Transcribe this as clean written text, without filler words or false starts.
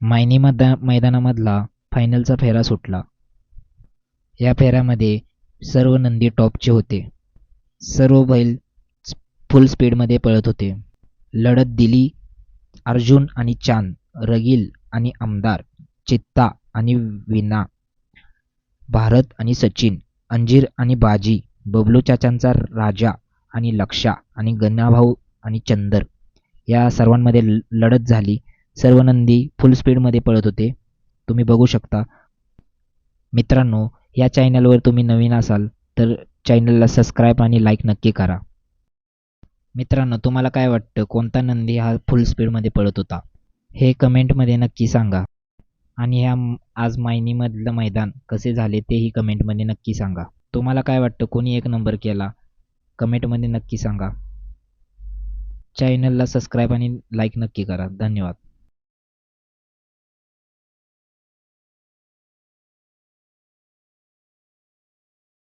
मायनी मैदानामधला फायनलचा फेरा सुटला. या फेऱ्यामध्ये सर्व नंदी टॉपचे होते. सर्व बैल फुल स्पीडमध्ये पळत होते. लढत दिली अर्जुन आणि चांद, रगील आणि आमदार, चित्ता आणि विना, भारत आणि सचिन, अंजीर आणि बाजी, बबलू चाचांचा राजा आणि लक्षा आणि गणाभाऊ आणि चंदर या सर्वांमध्ये लढत झाली. सर्व नंदी फुल स्पीडमध्ये पळत होते. तुम्ही बघू शकता. मित्रांनो, या चॅनलवर तुम्ही नवीन असाल तर चॅनलला सबस्क्राईब आणि लाईक नक्की करा. मित्रांनो, तुम्हाला काय वाटतं, कोणता नंदी हा फुल स्पीडमध्ये पळत होता? हे कमेंटमध्ये नक्की सांगा. आणि आज मायनीमधलं मैदान कसे झाले तेही कमेंटमध्ये नक्की सांगा. तुम्हाला काय वाटतं, कोणी एक नंबर केला? कमेंटमध्ये नक्की सांगा. चॅनलला सबस्क्राईब आणि लाईक नक्की करा. धन्यवाद.